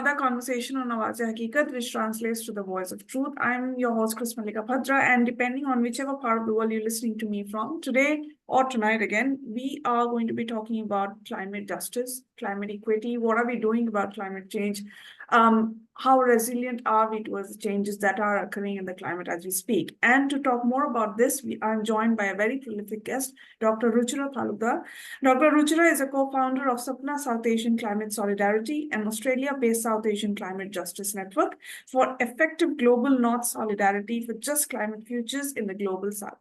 another conversation on Awaz-e-Haqiqat, which translates to the voice of truth. I'm your host, Chris Malika Bhadra, and depending on whichever part of the world you're listening to me from, today or tonight again, we are going to be talking about climate justice, climate equity. What are we doing about climate change? How resilient are we towards the changes that are occurring in the climate as we speak? And to talk more about this, I'm joined by a very prolific guest, Dr. Ruchira Talukdar. Dr. Ruchira is a co-founder of Sapna South Asian Climate Solidarity, an Australia-based South Asian climate justice network for effective global North solidarity for just climate futures in the global South.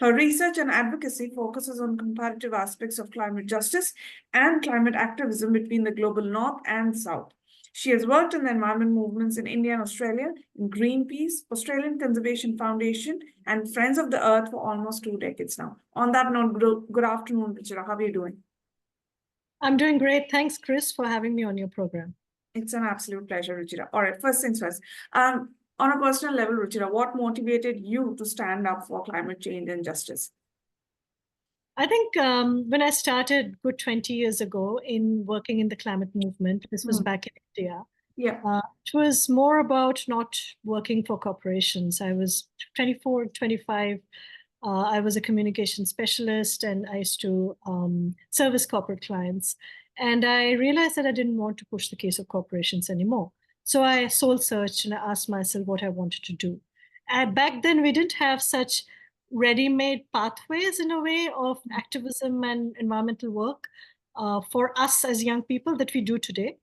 Her research and advocacy focuses on comparative aspects of climate justice and climate activism between the global North and South. She has worked in the environment movements in India and Australia, in Greenpeace, Australian Conservation Foundation, and Friends of the Earth for almost 2 decades now. On that note, good afternoon, Ruchira. How are you doing? I'm doing great. Thanks, Chris, for having me on your program. It's an absolute pleasure, Ruchira. All right, first things first. On a personal level, Ruchira, what motivated you to stand up for climate change and justice? I think when I started good 20 years ago in working in the climate movement, this was back in India. Yeah. It was more about not working for corporations. I was 24, 25. I was a communication specialist and I used to service corporate clients. And I realized that I didn't want to push the case of corporations anymore. So I soul searched and I asked myself what I wanted to do. Back then, we didn't have such ready-made pathways in a way of activism and environmental work for us as young people that we do today.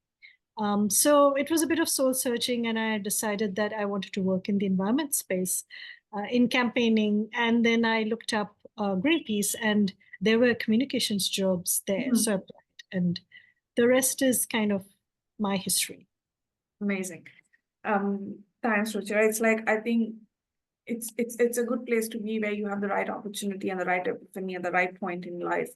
So it was a bit of soul searching, and I decided that I wanted to work in the environment space in campaigning. And then I looked up Greenpeace, and there were communications jobs there. So I applied, and the rest is kind of my history. Amazing. Thanks, Ruchira. It's like, I think it's a good place to be where you have the right opportunity and the right epiphany at the right point in life.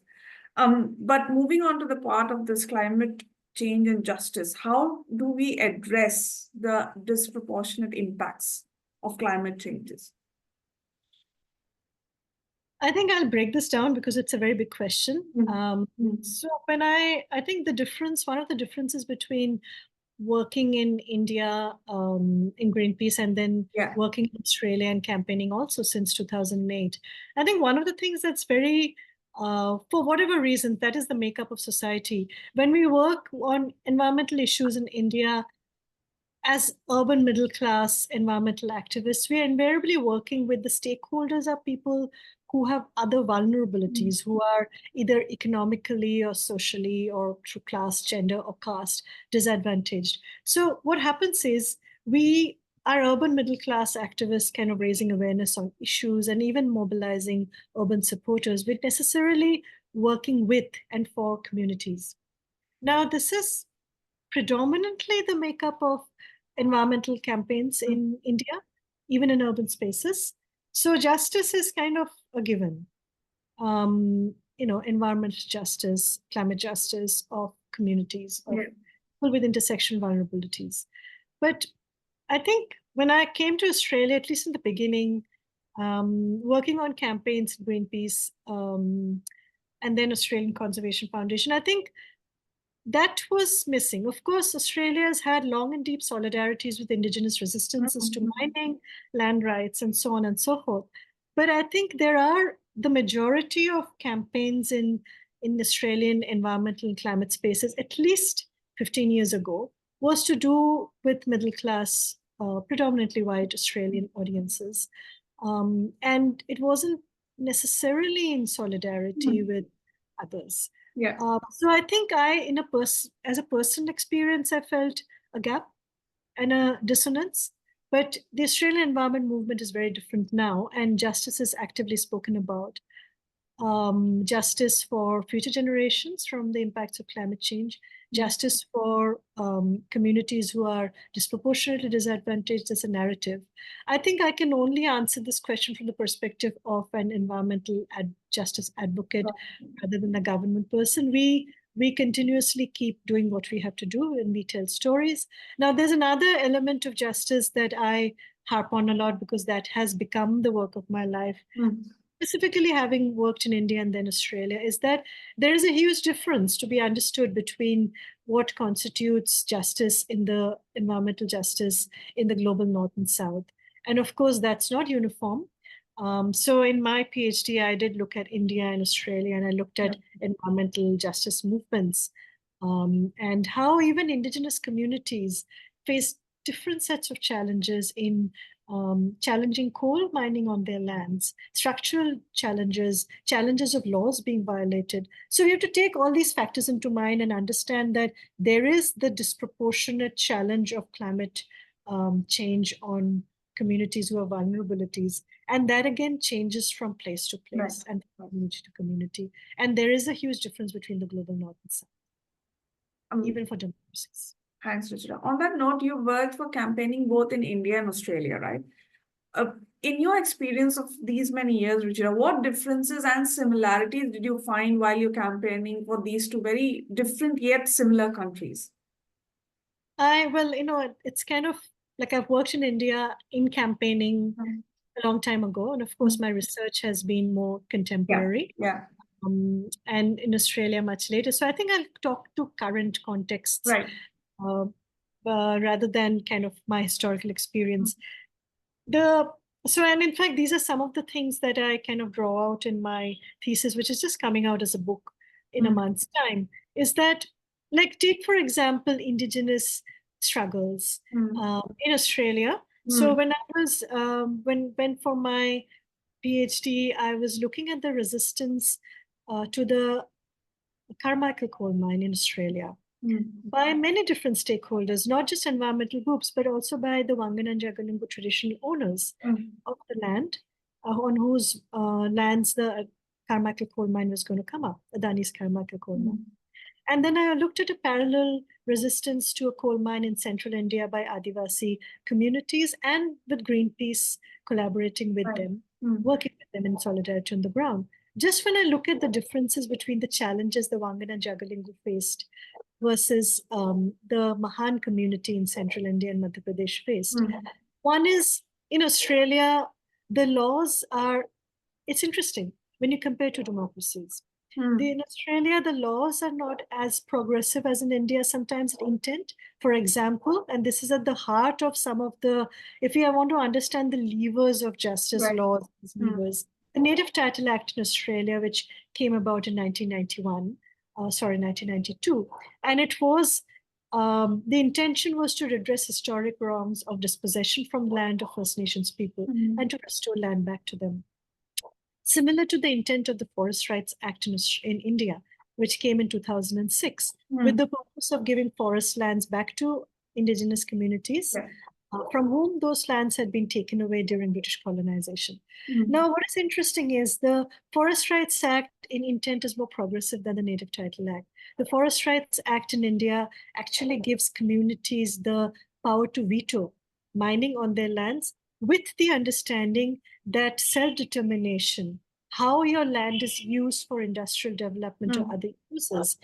But moving on to the part of this climate change and justice, how do we address the disproportionate impacts of climate changes? I think I'll break this down because it's a very big question. So when I think one of the differences between working in India in Greenpeace and then working in Australia and campaigning also since 2008. I think one of the things that's very, for whatever reason, that is the makeup of society. When we work on environmental issues in India, as urban middle class environmental activists, we are invariably working with the stakeholders are people who have other vulnerabilities, who are either economically or socially or through class, gender, or caste disadvantaged. So what happens is we are urban middle class activists kind of raising awareness on issues and even mobilizing urban supporters with necessarily working with and for communities. Now, this is predominantly the makeup of environmental campaigns in India, even in urban spaces. So justice is kind of a given. Environmental justice, climate justice of communities, of people with intersection vulnerabilities. But I think when I came to Australia, at least in the beginning, working on campaigns, Greenpeace, and then Australian Conservation Foundation, I think that was missing. Of course, Australia has had long and deep solidarities with Indigenous resistances to mining, land rights, and so on and so forth. But I think the majority of campaigns in Australian environmental and climate spaces, at least 15 years ago, was to do with middle class, predominantly white Australian audiences. And it wasn't necessarily in solidarity with others. So I think as a personal experience, I felt a gap and a dissonance. But the Australian environment movement is very different now, and justice is actively spoken about. Justice for future generations from the impacts of climate change, justice for communities who are disproportionately disadvantaged as a narrative. I think I can only answer this question from the perspective of an environmental justice advocate rather than a government person. We continuously keep doing what we have to do, and we tell stories. Now, there's another element of justice that I harp on a lot because that has become the work of my life. specifically having worked in India and then Australia, is that there is a huge difference to be understood between what constitutes justice in the environmental justice in the global north and south. And of course, that's not uniform. So in my PhD, I did look at India and Australia, and I looked at environmental justice movements and how even indigenous communities face different sets of challenges in challenging coal mining on their lands, structural challenges, challenges of laws being violated. So we have to take all these factors into mind and understand that there is the disproportionate challenge of climate change on communities who have vulnerabilities. And that again changes from place to place and community to community. And there is a huge difference between the global north and south, even for democracies. Thanks, Ruchira. On that note, you worked for campaigning both in India and Australia, right? In your experience of these many years, Ruchira, what differences and similarities did you find while you're campaigning for these two very different yet similar countries? Well, it's kind of like I've worked in India in campaigning a long time ago. And of course, my research has been more contemporary. And in Australia much later. So I think I'll talk to current contexts rather than kind of my historical experience. And in fact, these are some of the things that I kind of draw out in my thesis, which is just coming out as a book in a month's time, is that, like, take, for example, indigenous struggles in Australia. So when I was, when for my PhD, I was looking at the resistance to the Carmichael coal mine in Australia by many different stakeholders, not just environmental groups, but also by the Wangan and Jagalingou traditional owners of the land, on whose lands the Carmichael coal mine was going to come up, Adani's Carmichael coal mine. And then I looked at a parallel resistance to a coal mine in central India by advocacy communities and with Greenpeace collaborating with them, working with them in solidarity on the ground. Just when I look at the differences between the challenges the Wangan and Jagalingou faced versus the Mahan community in central India and Madhya Pradesh faced. One is, in Australia, the laws are, it's interesting when you compare to democracies. In Australia, the laws are not as progressive as in India, sometimes in intent. For example, and this is at the heart of some of the, if you want to understand the levers of justice laws, levers, the Native Title Act in Australia, which came about in 1992. And it was, the intention was to redress historic wrongs of dispossession from land of First Nations people and to restore land back to them. Similar to the intent of the Forest Rights Act in India, which came in 2006, with the purpose of giving forest lands back to indigenous communities, from whom those lands had been taken away during British colonization. Now, what is interesting is the Forest Rights Act in intent is more progressive than the Native Title Act. The Forest Rights Act in India actually gives communities the power to veto mining on their lands, with the understanding that self-determination, how your land is used for industrial development or other uses,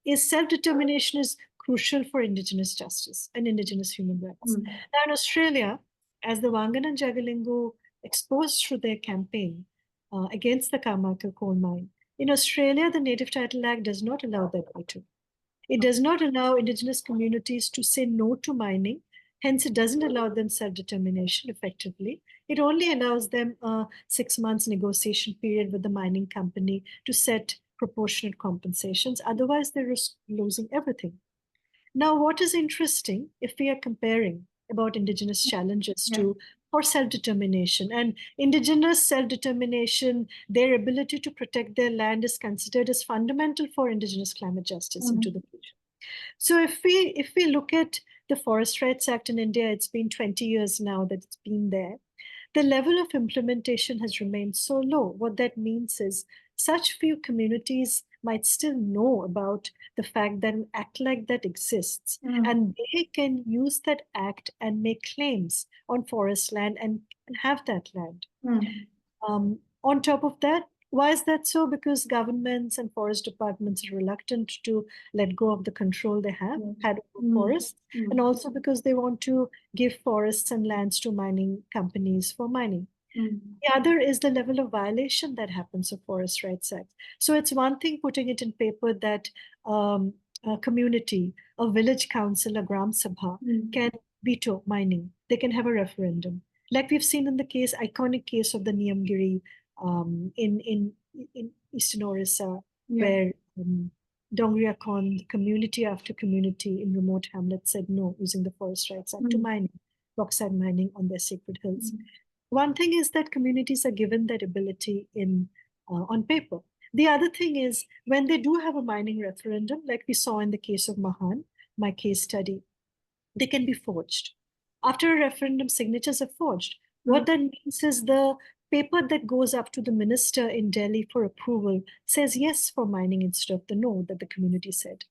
is self-determination is crucial for indigenous justice and indigenous human rights. Now in Australia, as the Wangan and Jagalingou exposed through their campaign against the Carmichael coal mine, in Australia, the Native Title Act does not allow that veto. It does not allow indigenous communities to say no to mining. Hence, it doesn't allow them self-determination effectively. It only allows them a 6 months negotiation period with the mining company to set proportionate compensations. Otherwise, they risk losing everything. Now, what is interesting, if we are comparing about indigenous challenges for self-determination, and indigenous self-determination, their ability to protect their land is considered as fundamental for indigenous climate justice into the future. So if we look at the Forest Rights Act in India, it's been 20 years now that it's been there. The level of implementation has remained so low. What that means is such few communities might still know about the fact that an act like that exists, and they can use that act and make claims on forest land and have that land. On top of that, why is that so? Because governments and forest departments are reluctant to let go of the control they had over forests, and also because they want to give forests and lands to mining companies for mining. The other is the level of violation that happens of Forest Rights Act. So it's one thing putting it in paper that a community, a village council, a Gram Sabha can veto mining. They can have a referendum. Like we've seen in the iconic case of the Niyamgiri in Eastern Orissa, where Dongria Khan, community after community in remote hamlets said no, using the Forest Rights Act to mining, bauxite mining on their sacred hills. One thing is that communities are given that ability on paper. The other thing is when they do have a mining referendum, like we saw in the case of Mahan, my case study, they can be forged. After a referendum, signatures are forged. What that means is the paper that goes up to the minister in Delhi for approval says yes for mining instead of the no that the community said.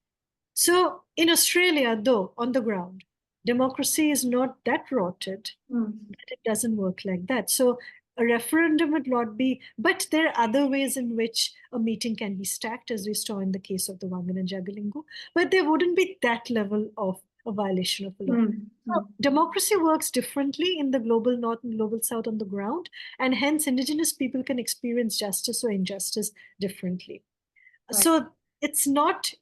So in Australia, though, on the ground, democracy is not that rotted, that it doesn't work like that. So a referendum would not be, but there are other ways in which a meeting can be stacked, as we saw in the case of the Wangan and Jagalingu, but there wouldn't be that level of a violation of the law. So democracy works differently in the global north and global south on the ground, and hence indigenous people can experience justice or injustice differently. So it's not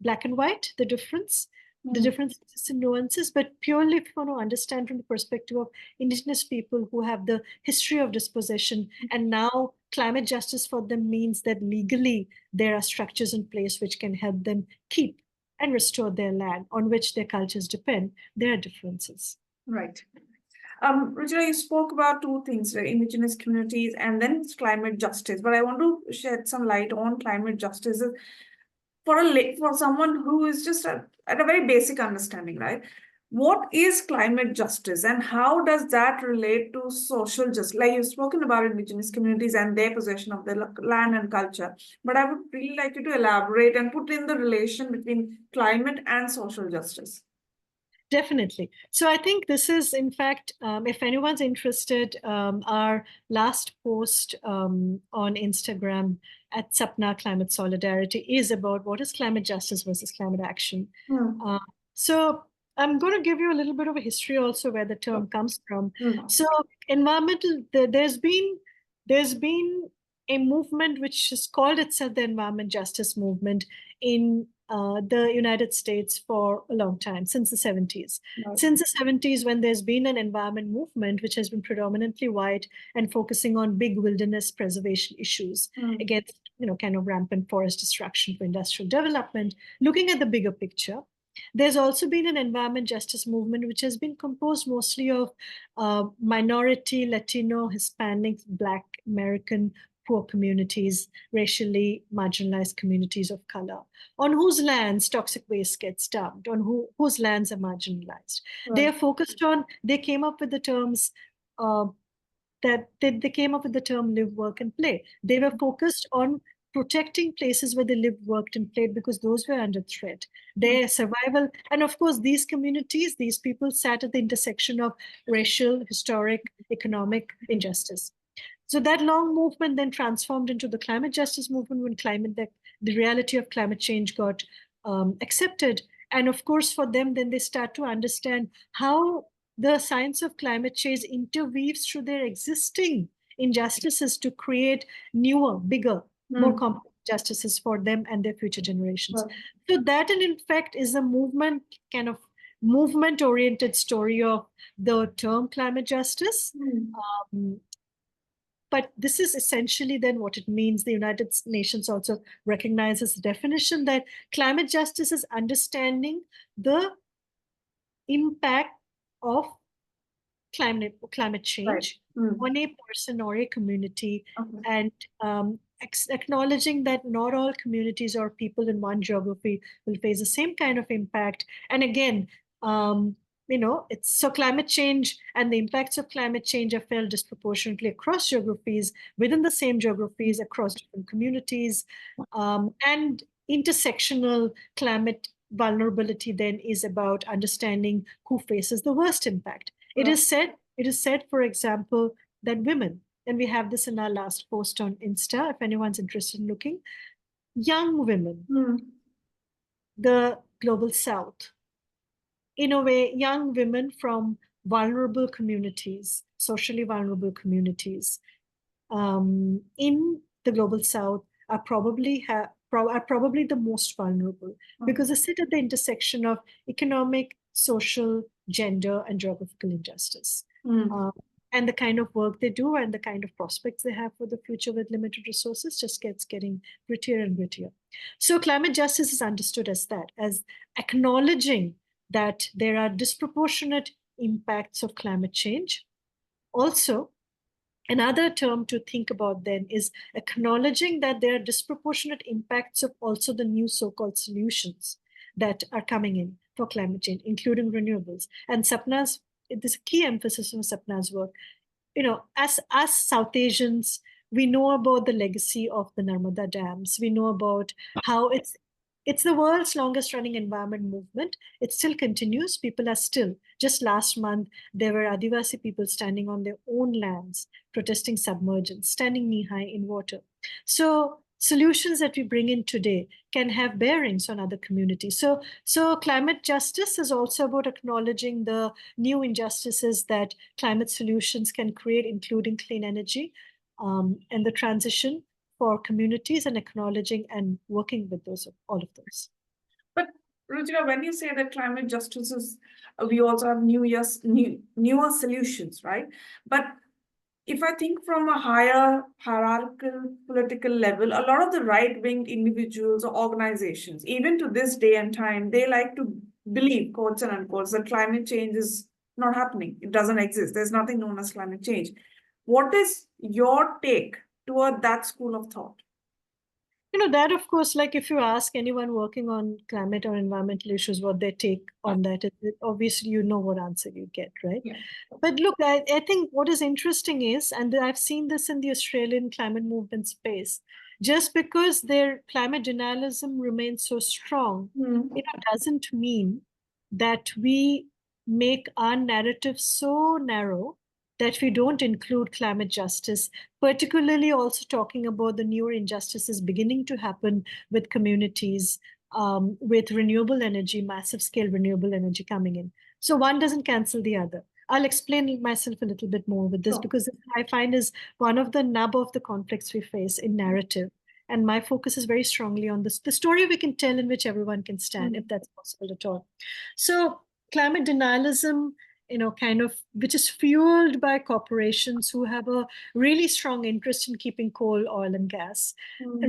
black and white, the difference. The difference is in nuances, but purely if you want to understand from the perspective of indigenous people who have the history of dispossession, and now climate justice for them means that legally there are structures in place which can help them keep and restore their land on which their cultures depend. There are differences. Right. Ruchira, you spoke about two things, right? Indigenous communities and then climate justice. But I want to shed some light on climate justice for someone who is just at a very basic understanding, right? What is climate justice and how does that relate to social justice? Like you've spoken about indigenous communities and their possession of their land and culture, but I would really like you to elaborate and put in the relation between climate and social justice. Definitely. So I think this is, in fact, if anyone's interested, our last post on Instagram at Sapna Climate Solidarity is about what is climate justice versus climate action. So I'm going to give you a little bit of a history also where the term comes from. So environmental, there's been a movement which has called itself the environment justice movement in the United States for a long time, since the 70s. Since the 70s, when there's been an environment movement which has been predominantly white and focusing on big wilderness preservation issues against, kind of rampant forest destruction for industrial development, looking at the bigger picture. There's also been an environment justice movement which has been composed mostly of minority, Latino, Hispanic, Black, American, poor communities, racially marginalized communities of color, on whose lands toxic waste gets dumped, on whose lands are marginalized. They are focused on, they came up with the terms they came up with the term live, work, and play. They were focused on protecting places where they lived, worked, and played because those were under threat. Their survival, and of course, these communities, these people sat at the intersection of racial, historic, economic injustice. So that long movement then transformed into the climate justice movement when the reality of climate change got accepted. And of course, for them, then they start to understand how the science of climate change interweaves through their existing injustices to create newer, bigger, more complex justices for them and their future generations. So that, in fact, is a movement-oriented story of the term climate justice. But this is essentially then what it means. The United Nations also recognizes the definition that climate justice is understanding the impact of climate change on a person or a community, and acknowledging that not all communities or people in one geography will face the same kind of impact. And again, it's so climate change and the impacts of climate change are felt disproportionately across geographies, within the same geographies, across different communities. And intersectional climate vulnerability then is about understanding who faces the worst impact. It is said, for example, that women, and we have this in our last post on Insta, if anyone's interested in looking, young women, the global south, in a way, young women from vulnerable communities socially vulnerable communities in the global south are probably the most vulnerable because they sit at the intersection of economic, social, gender, and geographical injustice. And the kind of work they do and the kind of prospects they have for the future with limited resources just getting grittier and grittier. So climate justice is understood as that, as acknowledging that there are disproportionate impacts of climate change. Also, another term to think about then is acknowledging that there are disproportionate impacts of also the new so-called solutions that are coming in for climate change, including renewables. And there's a key emphasis on Sapna's work. As South Asians, we know about the legacy of the Narmada dams. We know about how it's the world's longest running environment movement. It still continues. People are still, just last month, there were Adivasi people standing on their own lands, protesting submergence, standing knee-high in water. So solutions that we bring in today can have bearings on other communities. So climate justice is also about acknowledging the new injustices that climate solutions can create, including clean energy, and the transition for communities, and acknowledging and working with all of those. But Ruchira, when you say that climate justice is, we also have newer solutions, right? But if I think from a higher hierarchical political level, a lot of the right-winged individuals or organizations, even to this day and time, they like to believe, quotes and unquotes, that climate change is not happening. It doesn't exist. There's nothing known as climate change. What is your take toward that school of thought? That, of course, like if you ask anyone working on climate or environmental issues what their take on that is, obviously you know what answer you get, right? Yeah. But look, I think what is interesting is, and I've seen this in the Australian climate movement space, just because their climate denialism remains so strong, it doesn't mean that we make our narrative so narrow that we don't include climate justice, particularly also talking about the newer injustices beginning to happen with communities, with renewable energy, massive scale renewable energy coming in. So one doesn't cancel the other. I'll explain myself a little bit more with this, because I find is one of the nub of the conflicts we face in narrative. And my focus is very strongly on this, the story we can tell in which everyone can stand, if that's possible at all. So climate denialism, which is fueled by corporations who have a really strong interest in keeping coal, oil, and gas,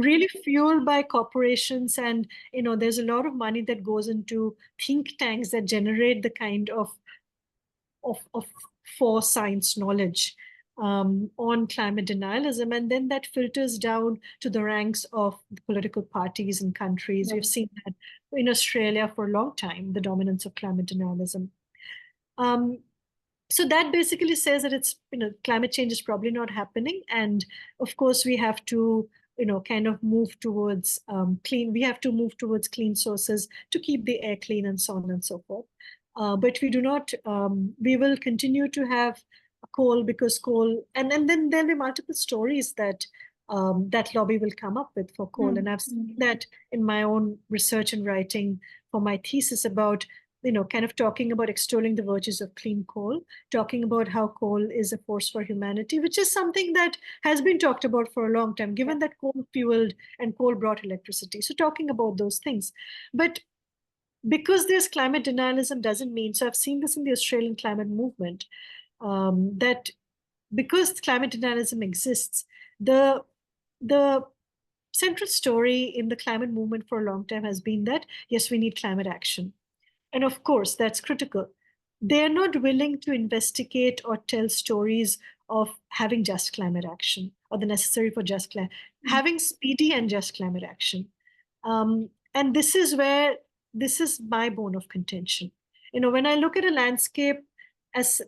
really fueled by corporations. And, there's a lot of money that goes into think tanks that generate the kind of for science knowledge on climate denialism. And then that filters down to the ranks of the political parties and countries. We've seen that in Australia for a long time, the dominance of climate denialism. So that basically says that it's, climate change is probably not happening. And of course, we have to, kind of move towards we have to move towards clean sources to keep the air clean and so on and so forth. But we do not, we will continue to have coal, because coal, and then there'll be multiple stories that that lobby will come up with for coal. And I've seen that in my own research and writing for my thesis about, kind of talking about extolling the virtues of clean coal, talking about how coal is a force for humanity, which is something that has been talked about for a long time, given that coal fueled and coal brought electricity. So talking about those things. But because there's climate denialism doesn't mean, so I've seen this in the Australian climate movement, that because climate denialism exists, the central story in the climate movement for a long time has been that, yes, we need climate action. And of course, that's critical. They're not willing to investigate or tell stories of having just climate action, or the necessary for just climate, having speedy and just climate action. And this is my bone of contention. When I look at a landscape as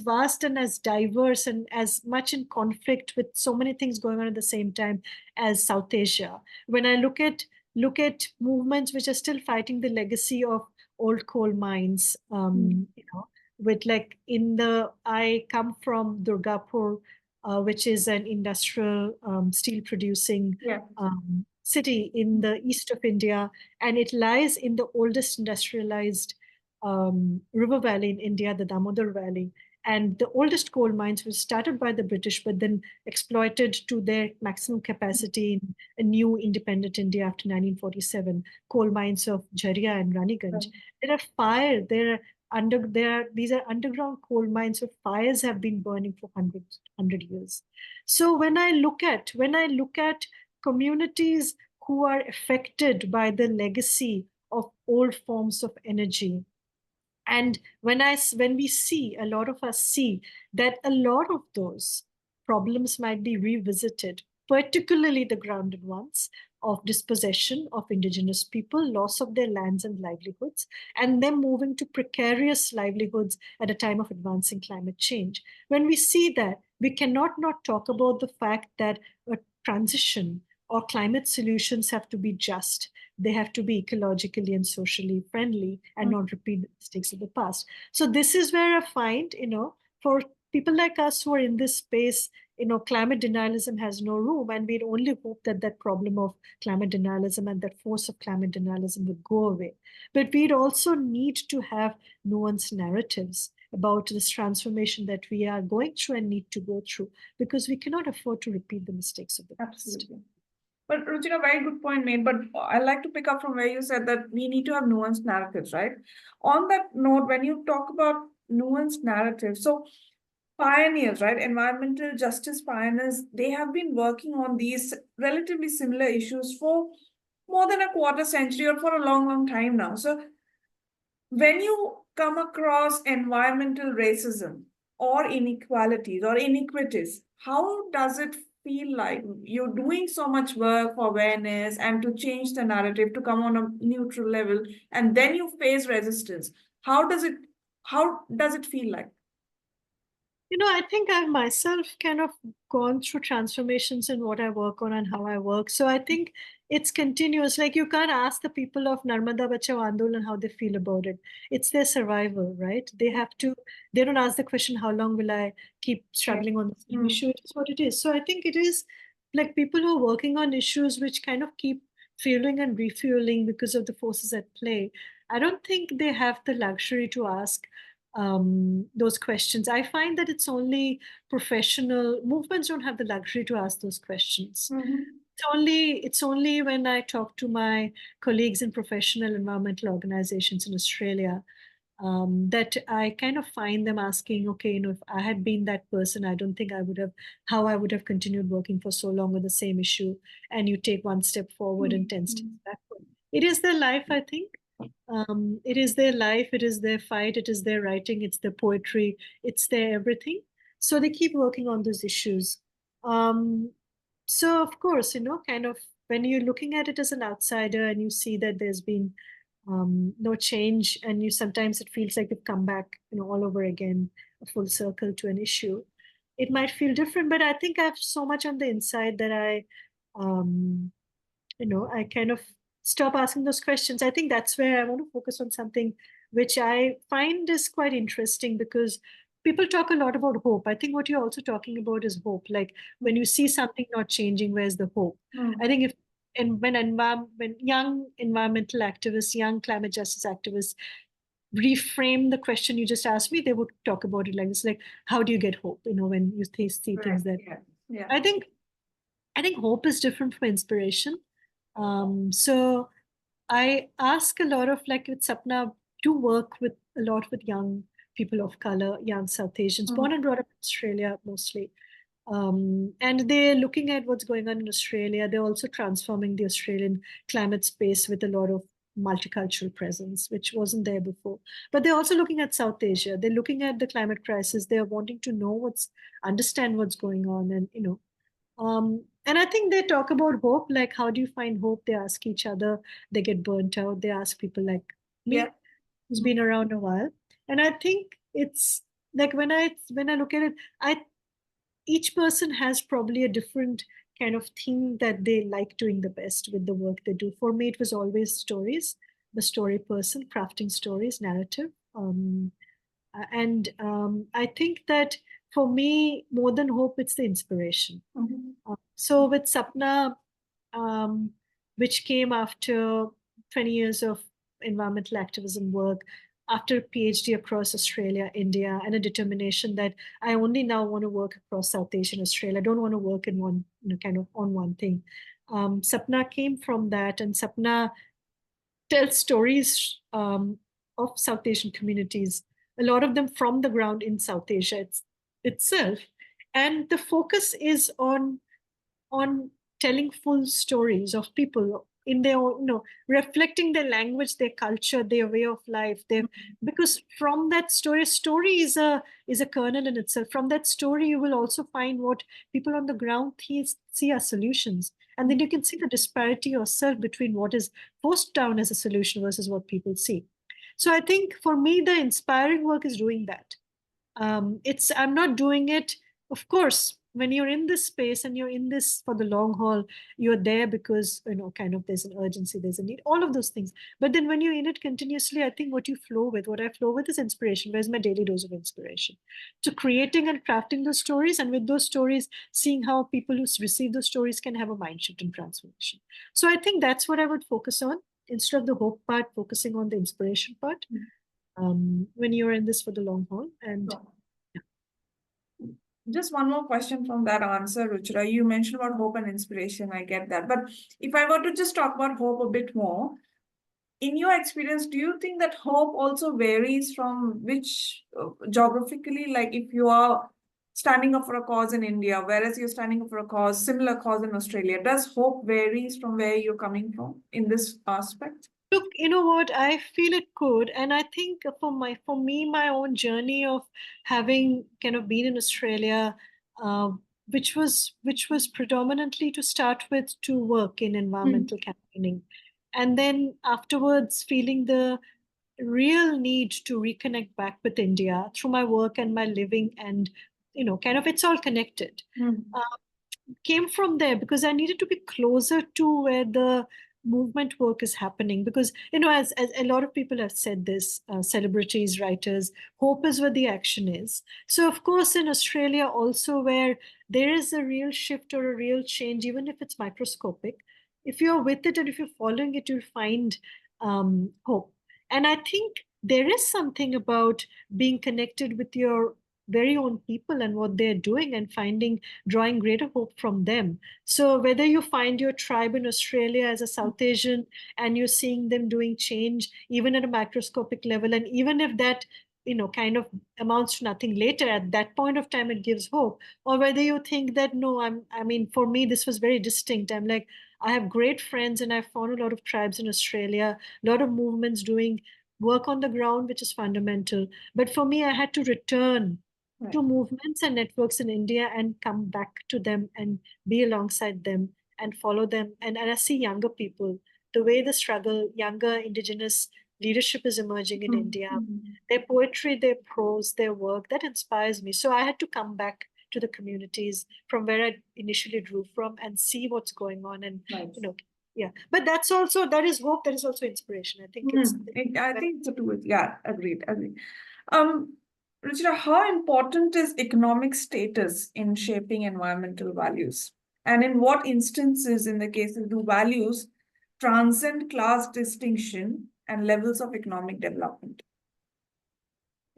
vast and as diverse and as much in conflict with so many things going on at the same time as South Asia, when I look at movements which are still fighting the legacy of old coal mines, with I come from Durgapur, which is an industrial steel producing city in the east of India, and it lies in the oldest industrialized river valley in India, the Damodar Valley. And the oldest coal mines were started by the British, but then exploited to their maximum capacity in a new independent India after 1947, coal mines of Jharia and Raniganj. There are fire, these are underground coal mines where fires have been burning for 100 years. So when I look at communities who are affected by the legacy of old forms of energy, and when we see, a lot of us see that a lot of those problems might be revisited, particularly the grounded ones of dispossession of indigenous people, loss of their lands and livelihoods, and them moving to precarious livelihoods at a time of advancing climate change. When we see that, we cannot not talk about the fact that a transition or climate solutions have to be just. They have to be ecologically and socially friendly and not repeat the mistakes of the past. So this is where I find, for people like us who are in this space, climate denialism has no room, and we'd only hope that that problem of climate denialism and that force of climate denialism would go away. But we'd also need to have nuanced narratives about this transformation that we are going through and need to go through, because we cannot afford to repeat the mistakes of the past. Absolutely. But Ruchira, very good point made. But I'd like to pick up from where you said that we need to have nuanced narratives, right? On that note, when you talk about nuanced narratives, so pioneers, right? Environmental justice pioneers, they have been working on these relatively similar issues for more than a quarter century or for a long, long time now. So when you come across environmental racism or inequalities or iniquities, how does it feel like you're doing so much work for awareness and to change the narrative to come on a neutral level, and then you face resistance? How does it feel like? I think I've myself kind of gone through transformations in what I work on and how I work. So I think it's continuous. Like, you can't ask the people of Narmada Bachao Andolan how they feel about it. It's their survival, right? They don't ask the question, how long will I keep struggling on this issue? It is what it is. So I think it is like people who are working on issues which kind of keep fueling and refueling because of the forces at play. I don't think they have the luxury to ask those questions. I find that it's only professional movements don't have the luxury to ask those questions. It's only when I talk to my colleagues in professional environmental organizations in Australia that I kind of find them asking, okay, if I had been that person, I don't think I would have continued working for so long with the same issue. And you take one step forward and 10 steps backward. It is their life, I think. It is their life, it is their fight, it is their writing, it's their poetry, it's their everything. So they keep working on those issues. So of course, kind of when you're looking at it as an outsider and you see that there's been no change, and sometimes it feels like you've come back, all over again, a full circle to an issue. It might feel different, but I think I have so much on the inside that I kind of stop asking those questions. I think that's where I want to focus on something which I find is quite interesting, because people talk a lot about hope. I think what you're also talking about is hope. Like, when you see something not changing, where's the hope? I think when young environmental activists, young climate justice activists reframe the question you just asked me, they would talk about it like this, like, how do you get hope? When you see things that I think hope is different from inspiration. So I ask a lot of, like with Sapna, do work with a lot with young people of color, young South Asians, born and brought up in Australia mostly. And they're looking at what's going on in Australia. They're also transforming the Australian climate space with a lot of multicultural presence, which wasn't there before. But they're also looking at South Asia. They're looking at the climate crisis. They're wanting to understand what's going on, and and I think they talk about hope, like, how do you find hope? They ask each other, they get burnt out, they ask people like me, who's been around a while. And I think it's like, when I look at it, each person has probably a different kind of thing that they like doing the best with the work they do. For me, it was always stories, the story person, crafting stories, narrative. And I think that for me, more than hope, it's the inspiration. So with Sapna, which came after 20 years of environmental activism work, after a PhD across Australia, India, and a determination that I only now want to work across South Asia and Australia. I don't want to work in one, kind of on one thing. Sapna came from that, and Sapna tells stories of South Asian communities, a lot of them from the ground in South Asia itself. And the focus is on telling full stories of people in their own, reflecting their language, their culture, their way of life. Because from that story is a kernel in itself. From that story, you will also find what people on the ground see as solutions. And then you can see the disparity yourself between what is forced down as a solution versus what people see. So I think for me, the inspiring work is doing that. I'm not doing it, of course, when you're in this space and you're in this for the long haul, you're there because, kind of there's an urgency, there's a need, all of those things. But then when you're in it continuously, I think what I flow with is inspiration. Where's my daily dose of inspiration? To creating and crafting those stories, and with those stories, seeing how people who receive those stories can have a mind shift and transformation. So I think that's what I would focus on, instead of the hope part, focusing on the inspiration part. When you're in this for the long haul. And just one more question from that answer, Ruchira. You mentioned about hope and inspiration. I get that. But if I were to just talk about hope a bit more, in your experience, do you think that hope also varies from which geographically, like if you are standing up for a cause in India, whereas you're standing up for a cause, similar cause in Australia, does hope varies from where you're coming from in this aspect? Look, you know what? I feel it could, and I think for me, my own journey of having kind of been in Australia, which was predominantly to start with to work in environmental campaigning, and then afterwards feeling the real need to reconnect back with India through my work and my living, and kind of it's all connected. Came from there because I needed to be closer to where the movement work is happening. Because, as a lot of people have said this, celebrities, writers, hope is where the action is. So, of course, in Australia also, where there is a real shift or a real change, even if it's microscopic, if you're with it and if you're following it, you'll find hope. And I think there is something about being connected with your very own people and what they're doing and drawing greater hope from them. So whether you find your tribe in Australia as a South Asian and you're seeing them doing change, even at a macroscopic level, and even if that, kind of amounts to nothing later, at that point of time, it gives hope. Or whether you think that, no, for me, this was very distinct. I'm like, I have great friends and I've found a lot of tribes in Australia, a lot of movements doing work on the ground, which is fundamental. But for me, I had to return to movements and networks in India and come back to them and be alongside them and follow them. And I see younger people, the way the struggle, younger indigenous leadership is emerging in India, their poetry, their prose, their work, that inspires me. So I had to come back to the communities from where I initially drew from and see what's going on. And, but that is hope, that is also inspiration. I think I think it's a two. Yeah, agreed. Ruchira, how important is economic status in shaping environmental values? And in what instances, in the cases, do values transcend class distinction and levels of economic development?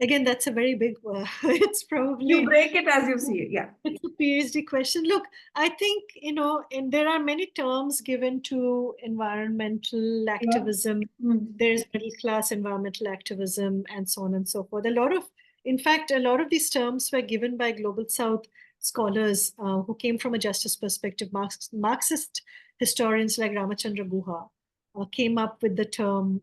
Again, that's a very big word. It's probably... You break it as you see it, yeah. It's a PhD question. Look, I think, and there are many terms given to environmental activism. There's middle class environmental activism and so on and so forth. In fact, a lot of these terms were given by Global South scholars who came from a justice perspective. Marxist historians like Ramachandra Guha came up with the term,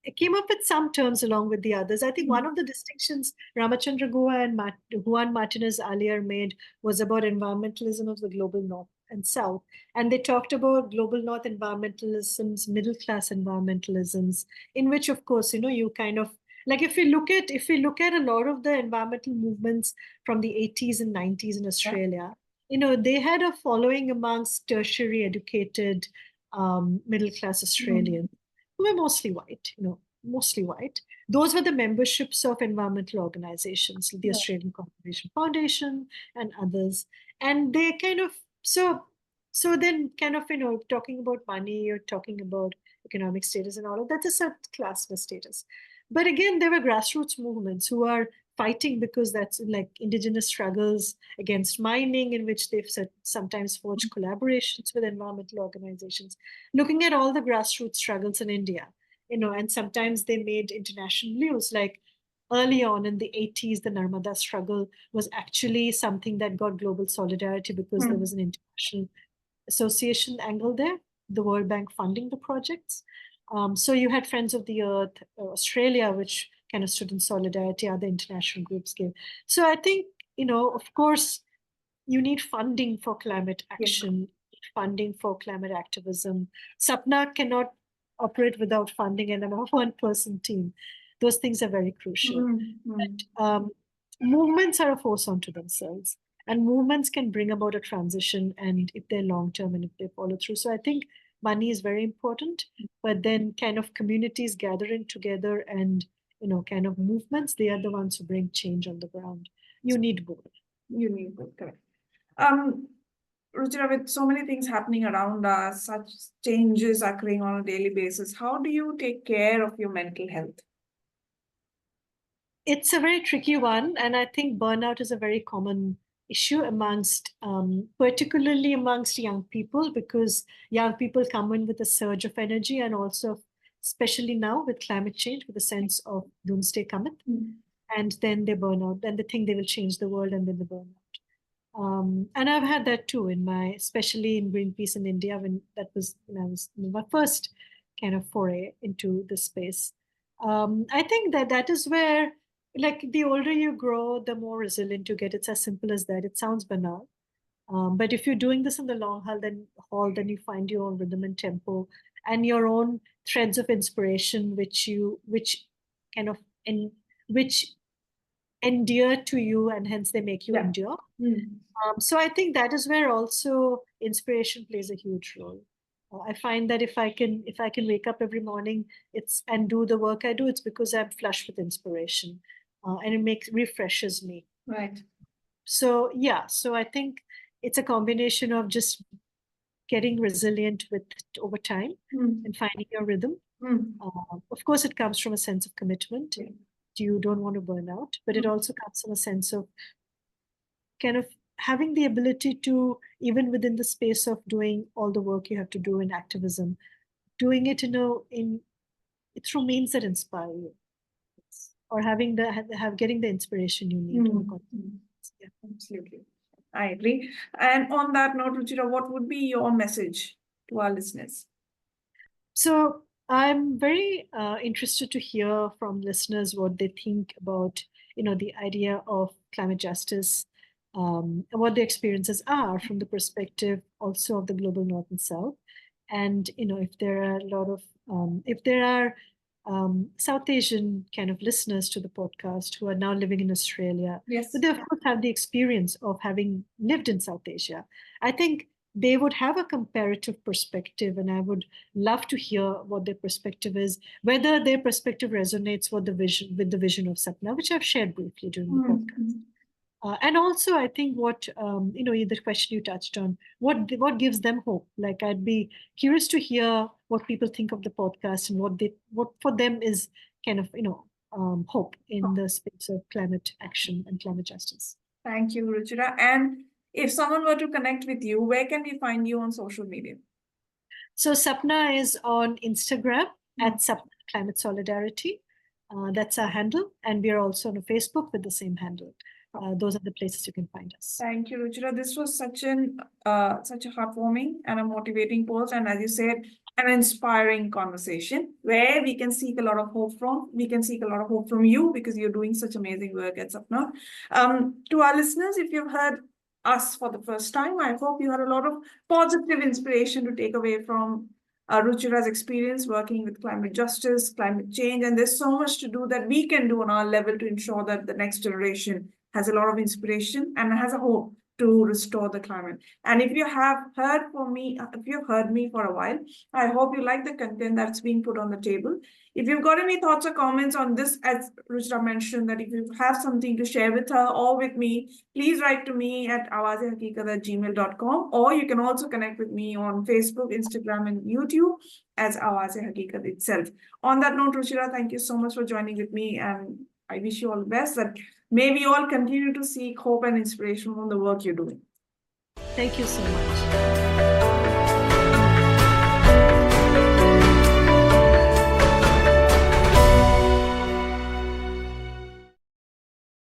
it came up with some terms along with the others. I think one of the distinctions Ramachandra Guha and Juan Martinez Alier made was about environmentalism of the global north and south. And they talked about global north environmentalisms, middle class environmentalisms, in which, of course, you kind of, like if we look at a lot of the environmental movements from the 80s and 90s in Australia, they had a following amongst tertiary educated middle class Australians who were mostly white. Those were the memberships of environmental organizations, the Australian Conservation Foundation and others. And they kind of, so then kind of, talking about money, you're talking about economic status and all of that. It's a class status. But again, there were grassroots movements who are fighting because that's like indigenous struggles against mining, in which they've sometimes forged collaborations with environmental organizations, looking at all the grassroots struggles in India, and sometimes they made international news. Like early on in the 80s, the Narmada struggle was actually something that got global solidarity because there was an international association angle there, the World Bank funding the projects. So you had Friends of the Earth, Australia, which kind of stood in solidarity, other international groups gave. So I think, of course, you need funding for climate action, funding for climate activism. Sapna cannot operate without funding and a one-person team. Those things are very crucial. But, movements are a force unto themselves. And movements can bring about a transition, and if they're long-term and if they follow through. So I think money is very important, but then kind of communities gathering together and, kind of movements, they are the ones who bring change on the ground. You need both. You need both, correct. Ruchira, with so many things happening around us, such changes occurring on a daily basis, how do you take care of your mental health? It's a very tricky one. And I think burnout is a very common issue amongst, particularly amongst young people, because young people come in with a surge of energy, and also, especially now with climate change, with a sense of doomsday cometh, and then they burn out, then they think they will change the world, and then they burn out. And I've had that too especially in Greenpeace in India, when I was my first kind of foray into this space. I think that is where, like, the older you grow, the more resilient you get. It's as simple as that. It sounds banal. But if you're doing this in the long haul, then you find your own rhythm and tempo and your own threads of inspiration, which endear to you, and hence they make you endure. So I think that is where also inspiration plays a huge role. I find that if I can wake up every morning and do the work I do, it's because I'm flush with inspiration, and it refreshes me. Right. So so I think it's a combination of just getting resilient with over time and finding your rhythm. Of course, it comes from a sense of commitment. You don't want to burn out, but it also comes from a sense of kind of having the ability to, even within the space of doing all the work you have to do in activism, doing it through means that inspire you, or getting the inspiration you need. Yeah, absolutely. I agree. And on that note, Ruchira, what would be your message to our listeners? So I'm very interested to hear from listeners what they think about, the idea of climate justice, and what their experiences are from the perspective also of the global North and South. And, if there are South Asian kind of listeners to the podcast who are now living in Australia, but they of course have the experience of having lived in South Asia, I think they would have a comparative perspective, and I would love to hear what their perspective is, whether their perspective resonates with the vision of Sapna, which I've shared briefly during the podcast. And also, I think what, the question you touched on, what gives them hope? Like, I'd be curious to hear what people think of the podcast and what for them is kind of, hope in the space of climate action and climate justice. Thank you, Ruchira. And if someone were to connect with you, where can we find you on social media? So Sapna is on Instagram at Sapna Climate Solidarity. That's our handle. And we are also on Facebook with the same handle. Those are the places you can find us. Thank you, Ruchira. This was such a heartwarming and a motivating post, and as you said, an inspiring conversation where we can seek a lot of hope from. We can seek a lot of hope from you because you're doing such amazing work at Sapna. To our listeners, if you've heard us for the first time, I hope you had a lot of positive inspiration to take away from Ruchira's experience working with climate justice, climate change, and there's so much to do that we can do on our level to ensure that the next generation has a lot of inspiration and has a hope to restore the climate. And if you have heard if you've heard me for a while, I hope you like the content that's being put on the table. If you've got any thoughts or comments on this, as Ruchira mentioned, that if you have something to share with her or with me, please write to me at awaz-e-haqiqat@gmail.com, or you can also connect with me on Facebook, Instagram, and YouTube as Awaz-e-Haqiqat itself. On that note, Ruchira, thank you so much for joining with me, and I wish you all the best. That may we all continue to seek hope and inspiration from the work you're doing. Thank you so much.